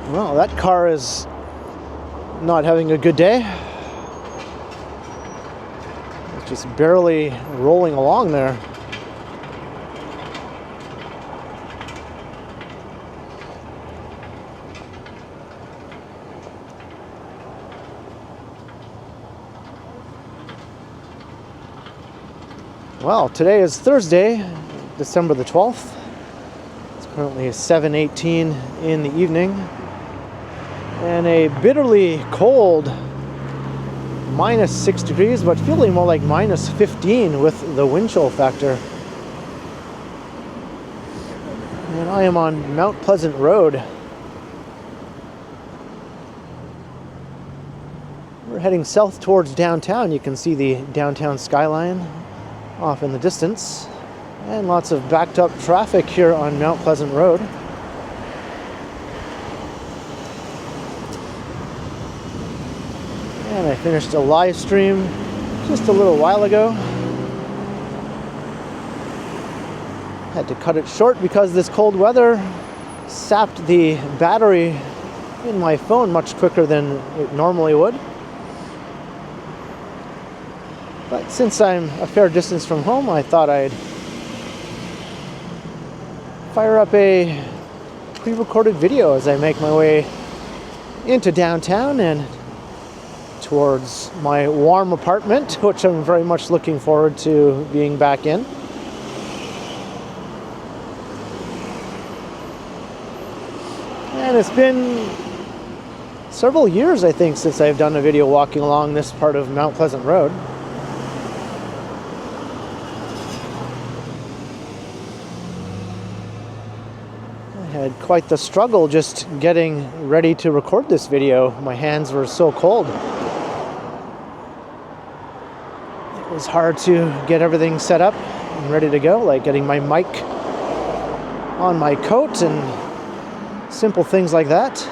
Well, that car is not having a good day. It's just barely rolling along there. Well, today is Thursday, December the 12th. It's currently 7:18 in the evening. And a bitterly cold minus 6 degrees, but feeling more like minus 15 with the wind chill factor. And I am on Mount Pleasant Road. We're heading south towards downtown. You can see the downtown skyline off in the distance, and lots of backed up traffic here on Mount Pleasant Road. And I finished a live stream just a little while ago. Had to cut it short because this cold weather sapped the battery in my phone much quicker than it normally would. But since I'm a fair distance from home, I thought I'd fire up a pre-recorded video as I make my way into downtown and towards my warm apartment, which I'm very much looking forward to being back in. And it's been several years, I think, since I've done a video walking along this part of Mount Pleasant Road. Had quite the struggle just getting ready to record this video. My hands were so cold. It was hard to get everything set up and ready to go, like getting my mic on my coat and simple things like that.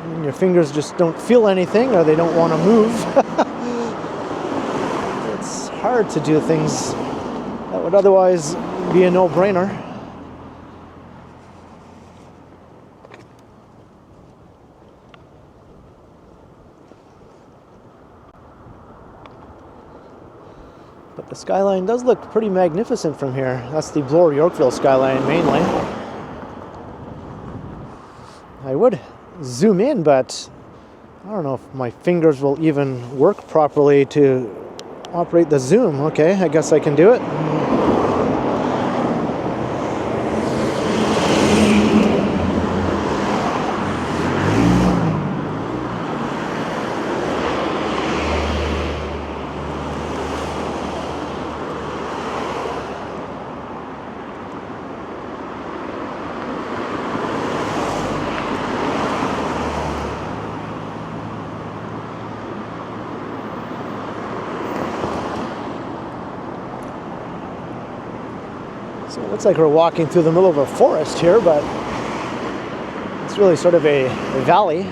And your fingers just don't feel anything, or they don't want to move. It's hard to do things that would otherwise be a no-brainer. But the skyline does look pretty magnificent from here. That's the Bloor-Yorkville skyline mainly. I would zoom in, but I don't know if my fingers will even work properly to operate the zoom. Okay, I guess I can do it. So it looks like we're walking through the middle of a forest here, but it's really sort of a valley.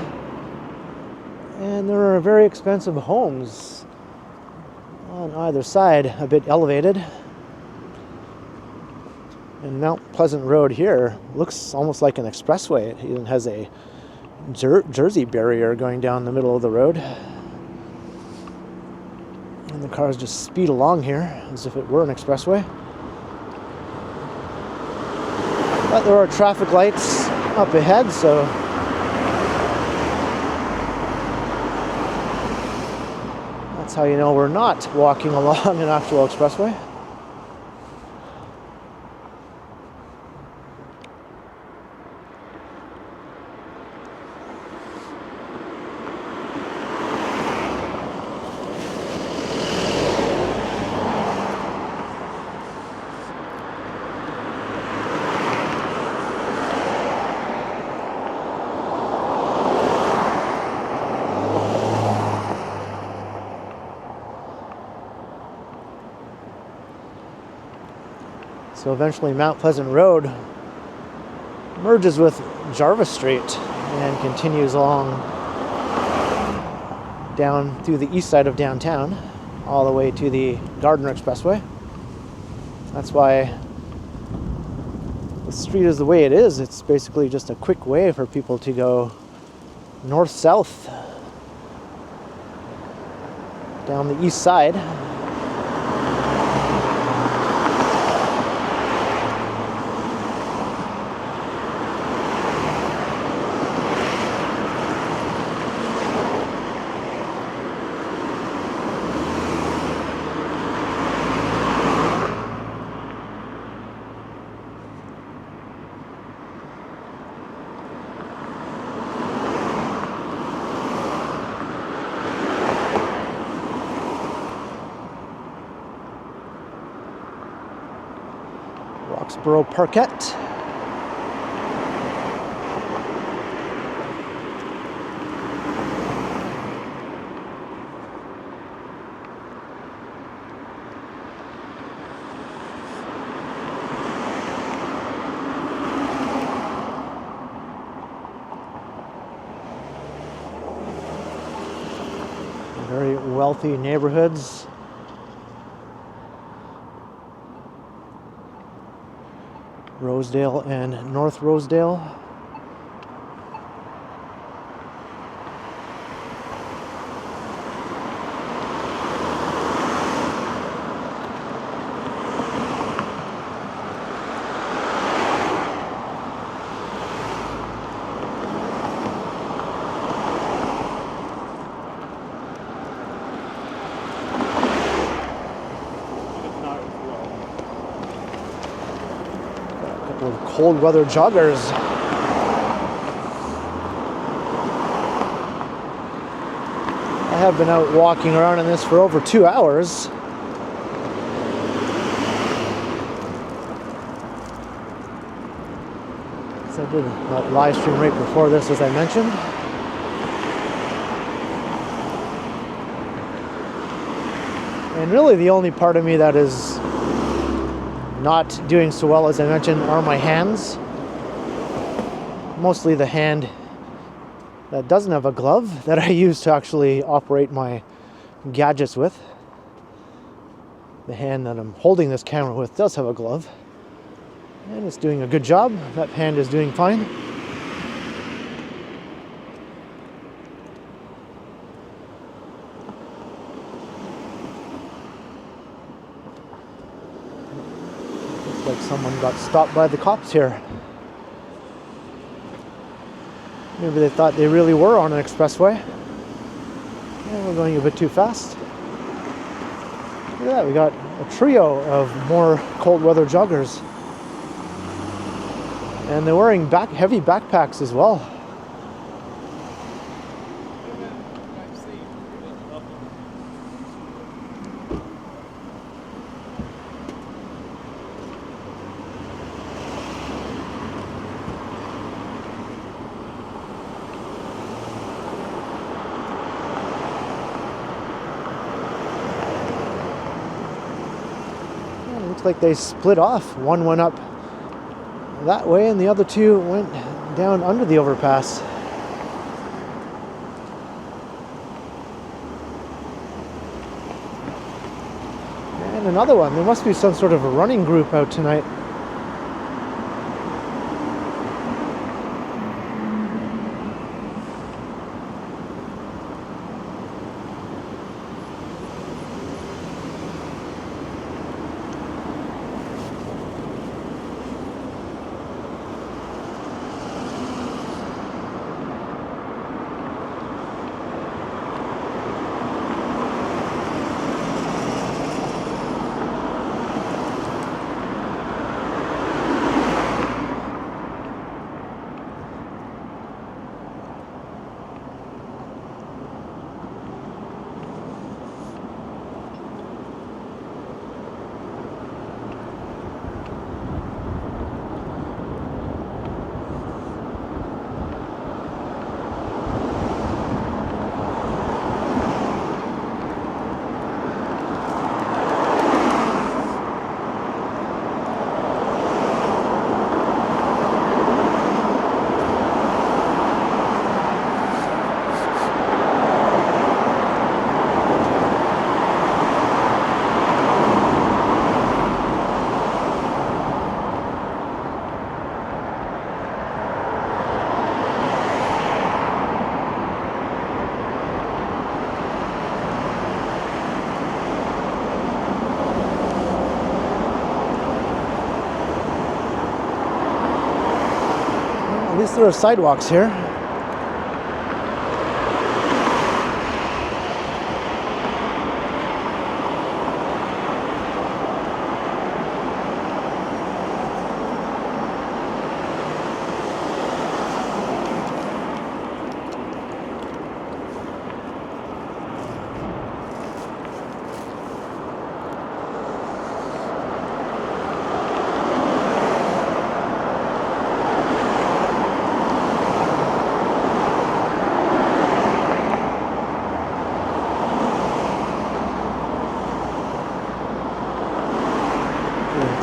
And there are very expensive homes on either side, a bit elevated. And Mount Pleasant Road here looks almost like an expressway. It even has a Jersey barrier going down the middle of the road. And the cars just speed along here as if it were an expressway. But there are traffic lights up ahead, so that's how you know we're not walking along an actual expressway. So eventually Mount Pleasant Road merges with Jarvis Street and continues along down through the east side of downtown all the way to the Gardner Expressway. That's why the street is the way it is. It's basically just a quick way for people to go north-south down the east side. Roxborough Parquet. Very wealthy neighborhoods. Rosedale and North Rosedale. Cold weather joggers. I have been out walking around in this for over 2 hours. So I did that live stream right before this, as I mentioned. And really the only part of me that is not doing so well, as I mentioned, are my hands. Mostly the hand that doesn't have a glove that I use to actually operate my gadgets with. The hand that I'm holding this camera with does have a glove, and it's doing a good job. That hand is doing fine. Like someone got stopped by the cops here. Maybe they thought they really were on an expressway. Yeah, we're going a bit too fast. Look at that, we got a trio of more cold weather joggers. And they're wearing heavy backpacks as well. Looks like they split off. One went up that way and the other two went down under the overpass. And another one. There must be some sort of a running group out tonight. least there are sidewalks here.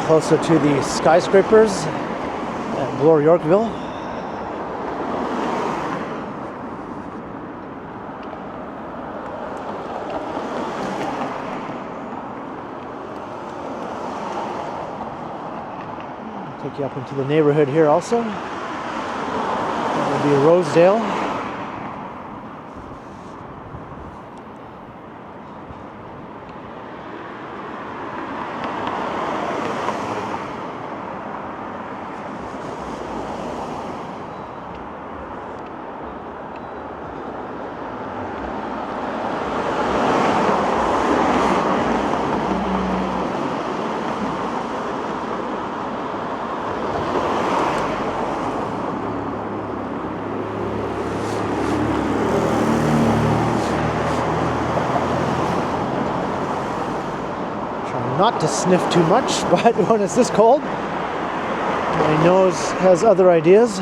Closer to the skyscrapers at Bloor Yorkville. Take you up into the neighborhood here also. That would be Rosedale. Not to sniff too much, but when it's this cold, my nose has other ideas.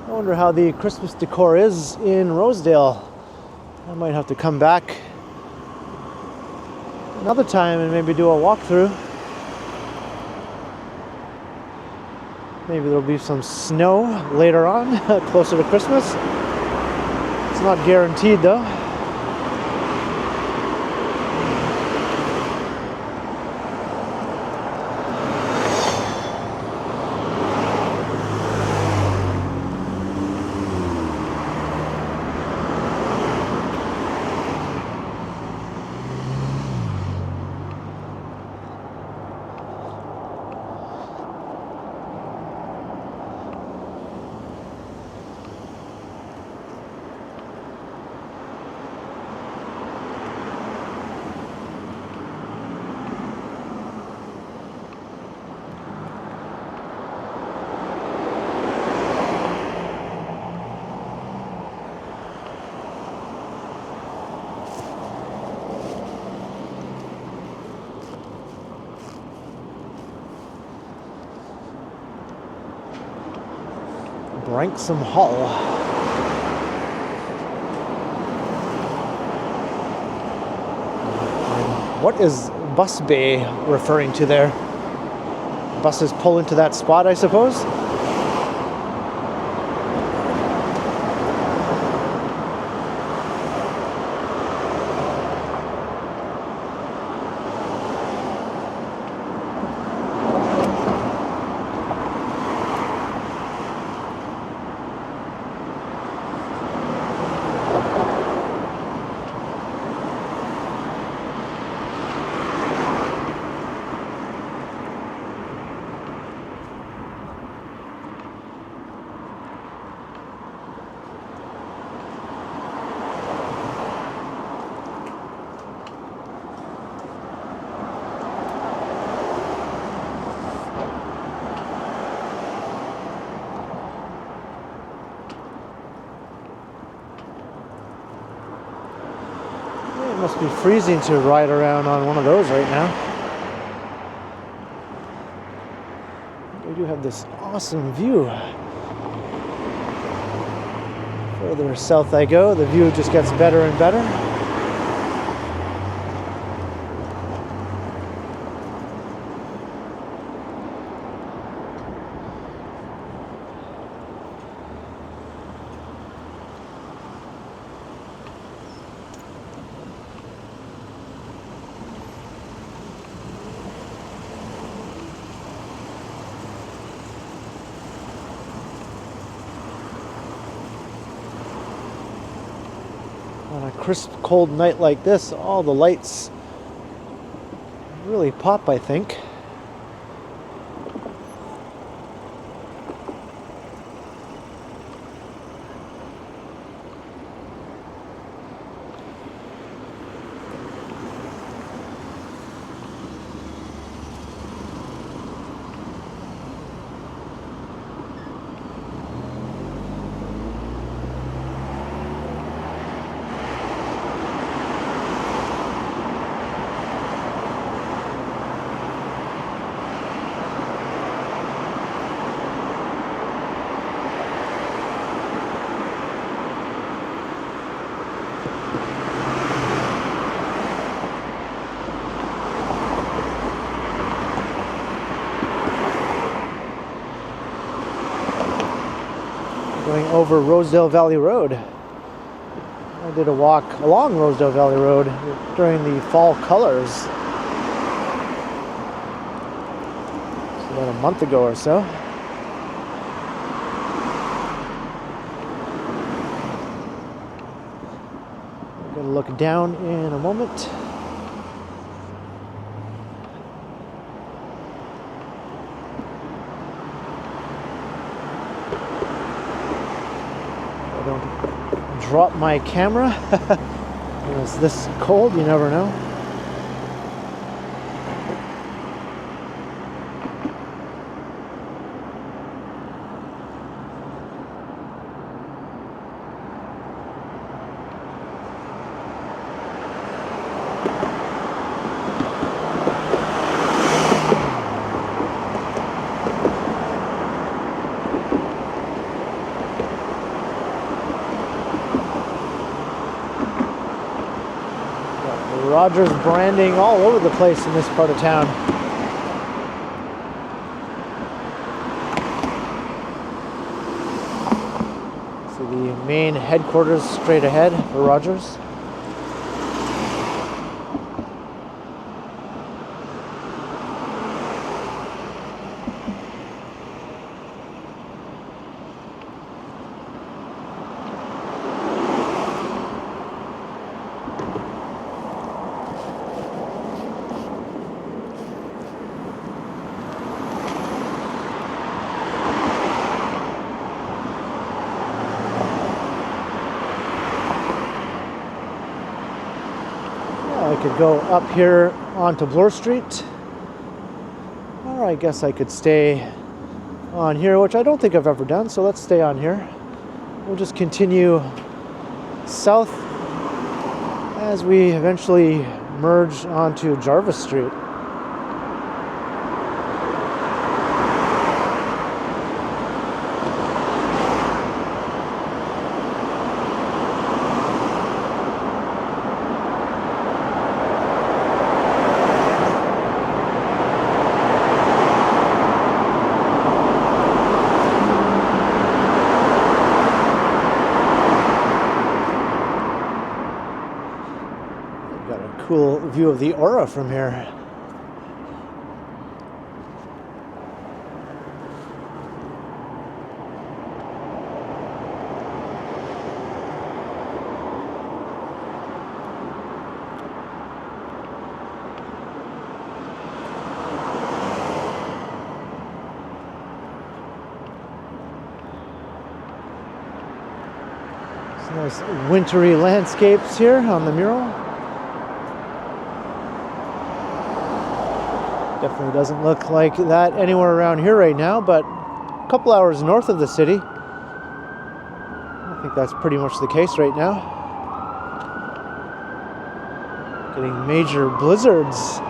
I wonder how the Christmas decor is in Rosedale. I might have to come back another time and maybe do a walkthrough. Maybe there'll be some snow later on, closer to Christmas. It's not guaranteed though. Branksome Hall. What is bus bay referring to there? Buses pull into that spot, I suppose? It must be freezing to ride around on one of those right now. We do have this awesome view. Further south I go, the view just gets better and better. On a crisp, cold night like this, all the lights really pop, I think. Going over Rosedale Valley Road. I did a walk along Rosedale Valley Road during the fall colors. It's about a month ago or so. I'm going to look down in a moment. Drop my camera. When it's this cold, you never know. Rogers branding all over the place in this part of town. So the main headquarters straight ahead for Rogers. I could go up here onto Bloor Street, or I guess I could stay on here, which I don't think I've ever done, so let's stay on here. We'll just continue south as we eventually merge onto Jarvis Street. Cool view of the aura from here. Some nice wintry landscapes here on the mural. Definitely doesn't look like that anywhere around here right now, but a couple hours north of the city, I think that's pretty much the case right now. Getting major blizzards.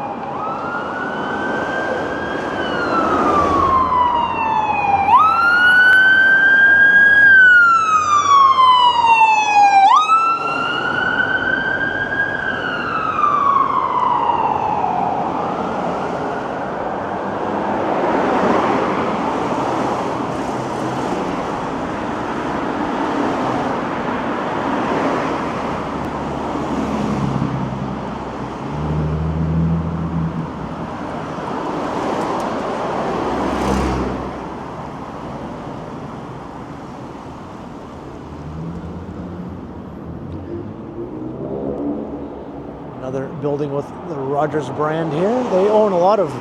Another building with the Rogers brand here. They own a lot of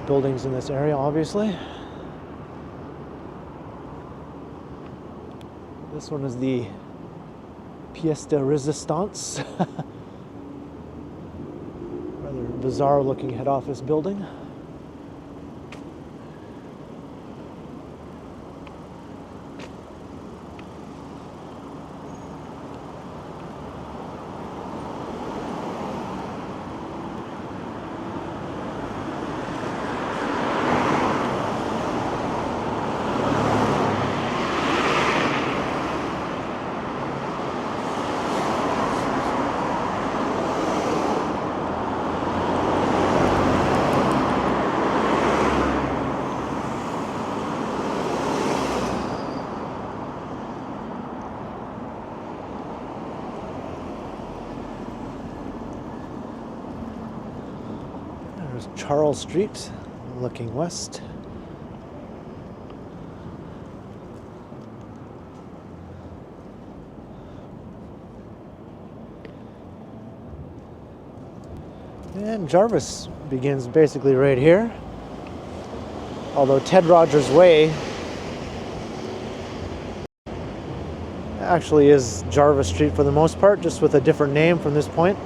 buildings in this area, obviously. This one is the Pièce de Résistance. Rather bizarre looking head office building. There's Charles Street, looking west. And Jarvis begins basically right here. Although Ted Rogers Way actually is Jarvis Street for the most part, just with a different name from this point.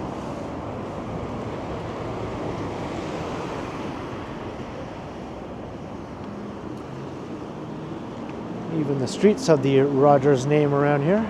Even the streets have the Rogers name around here.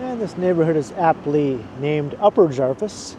And this neighborhood is aptly named Upper Jarvis.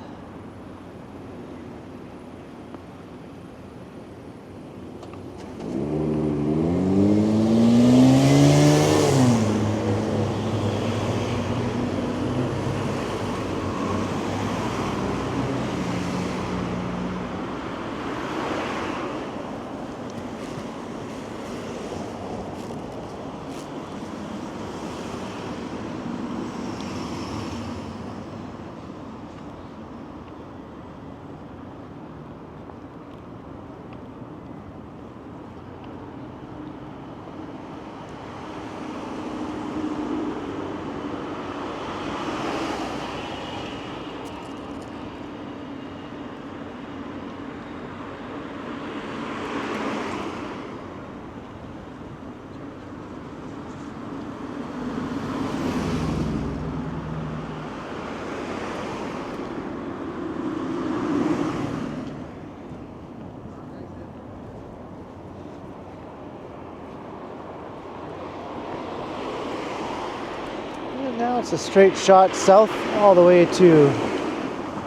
Now it's a straight shot south all the way to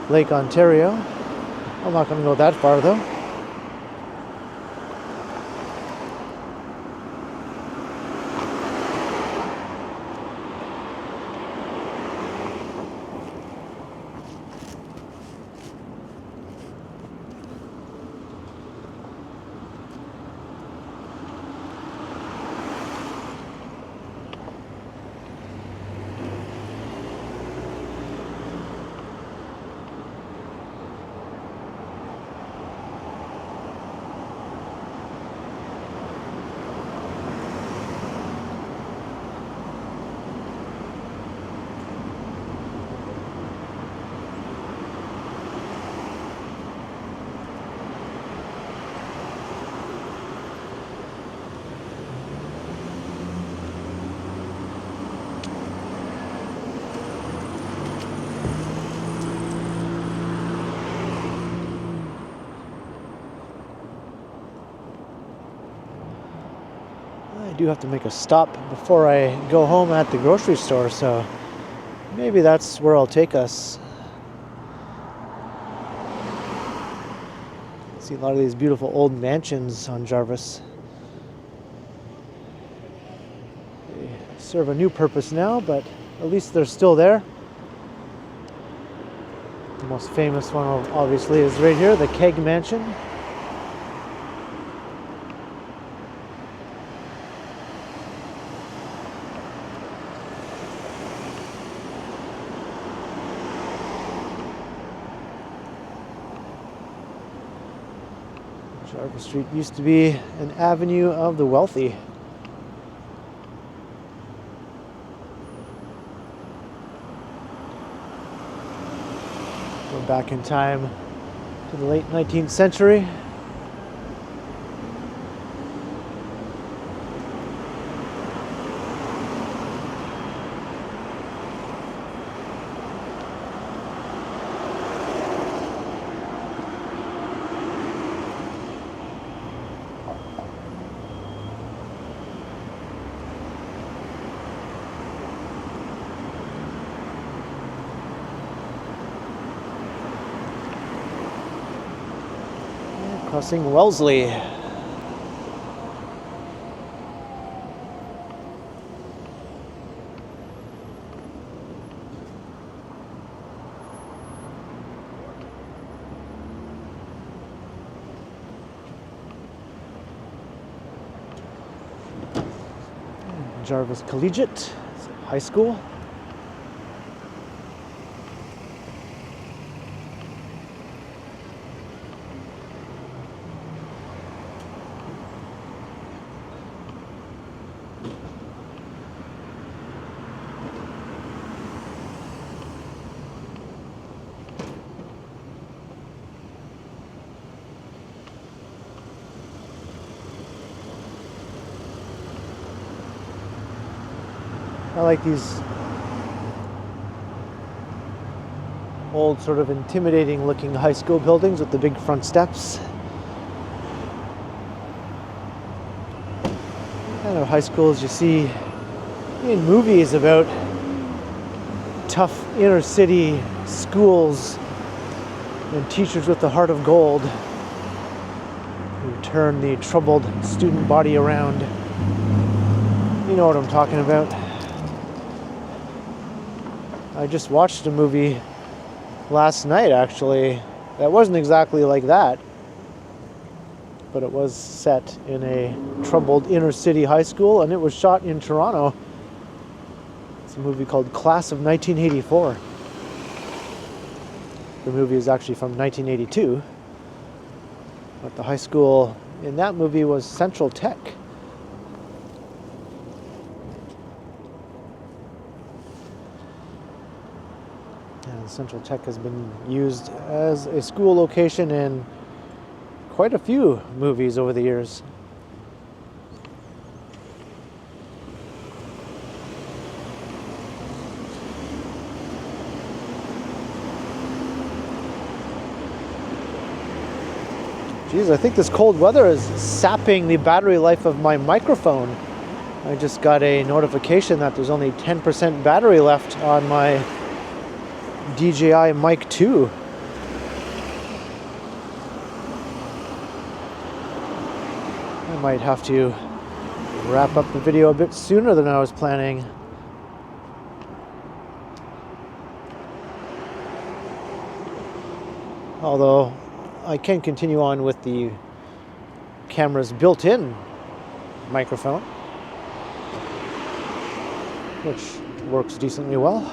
Lake Ontario. I'm not going to go that far though. do have to make a stop before I go home at the grocery store, so maybe that's where I'll take us. See a lot of these beautiful old mansions on Jarvis. They serve a new purpose now, but at least they're still there. The most famous one obviously is right here, the Keg Mansion. Jarvis Street used to be an avenue of the wealthy. Going back in time to the late 19th century. Crossing Wellesley. Jarvis Collegiate High School. I like these old, sort of intimidating looking high school buildings with the big front steps. Kind of high schools you see in movies about tough inner city schools and teachers with the heart of gold who turn the troubled student body around. You know what I'm talking about. I just watched a movie last night, actually, that wasn't exactly like that, but it was set in a troubled inner city high school, and it was shot in Toronto. It's a movie called Class of 1984. The movie is actually from 1982, but the high school in that movie was Central Tech. Central Tech has been used as a school location in quite a few movies over the years. Geez, I think this cold weather is sapping the battery life of my microphone. I just got a notification that there's only 10% battery left on my DJI Mic 2. I might have to wrap up the video a bit sooner than I was planning. Although I can continue on with the camera's built-in microphone, which works decently well.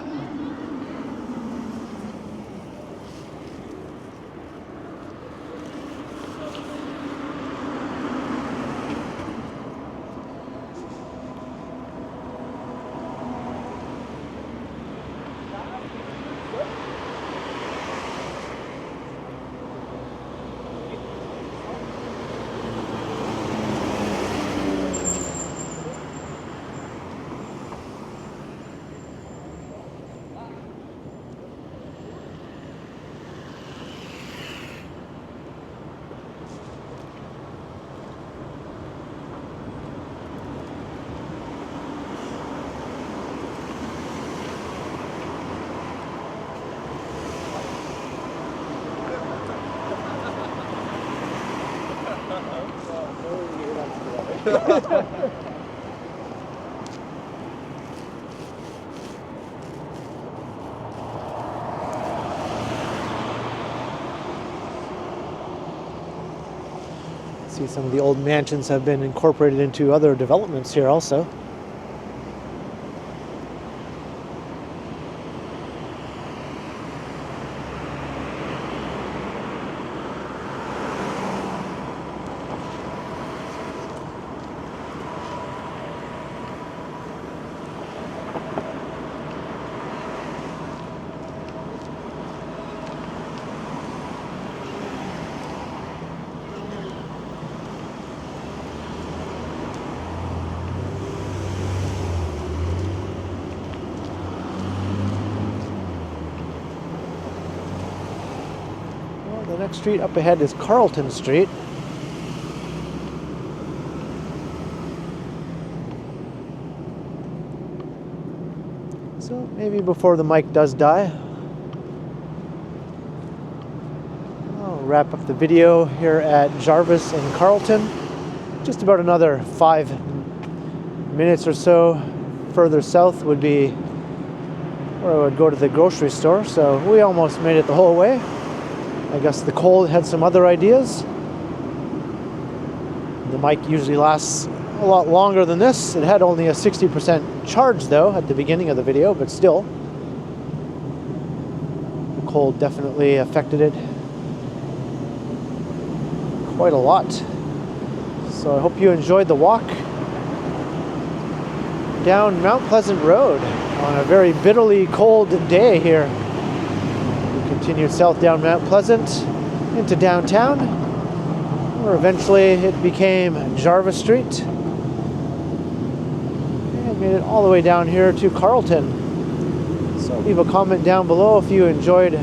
See, some of the old mansions have been incorporated into other developments here also. The next street up ahead is Carlton Street. So maybe before the mic does die, I'll wrap up the video here at Jarvis and Carlton. Just about another 5 minutes or so further south would be where I would go to the grocery store. So we almost made it the whole way. I guess the cold had some other ideas. The mic usually lasts a lot longer than this. It had only a 60% charge though at the beginning of the video, but still, the cold definitely affected it quite a lot. So I hope you enjoyed the walk down Mount Pleasant Road on a very bitterly cold day here. Continued south down Mount Pleasant into downtown, where eventually it became Jarvis Street, and made it all the way down here to Carlton. So leave a comment down below if you enjoyed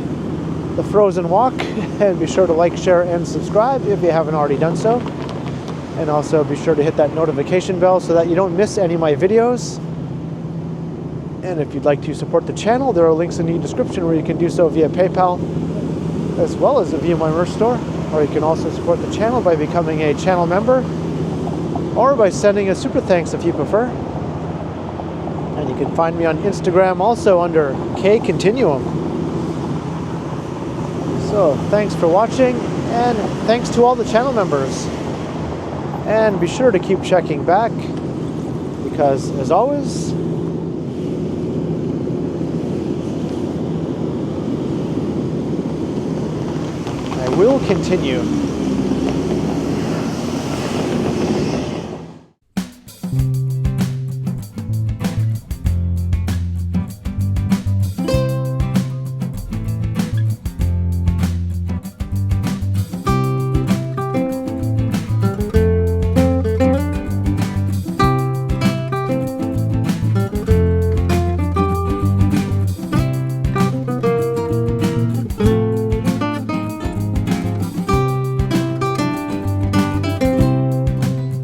the frozen walk, and be sure to like, share, and subscribe if you haven't already done so. And also be sure to hit that notification bell so that you don't miss any of my videos. And if you'd like to support the channel, there are links in the description where you can do so via PayPal, as well as via my merch store. Or you can also support the channel by becoming a channel member, or by sending a super thanks if you prefer. And you can find me on Instagram also under KContinuum. So thanks for watching, and thanks to all the channel members. And be sure to keep checking back, because as always, will continue.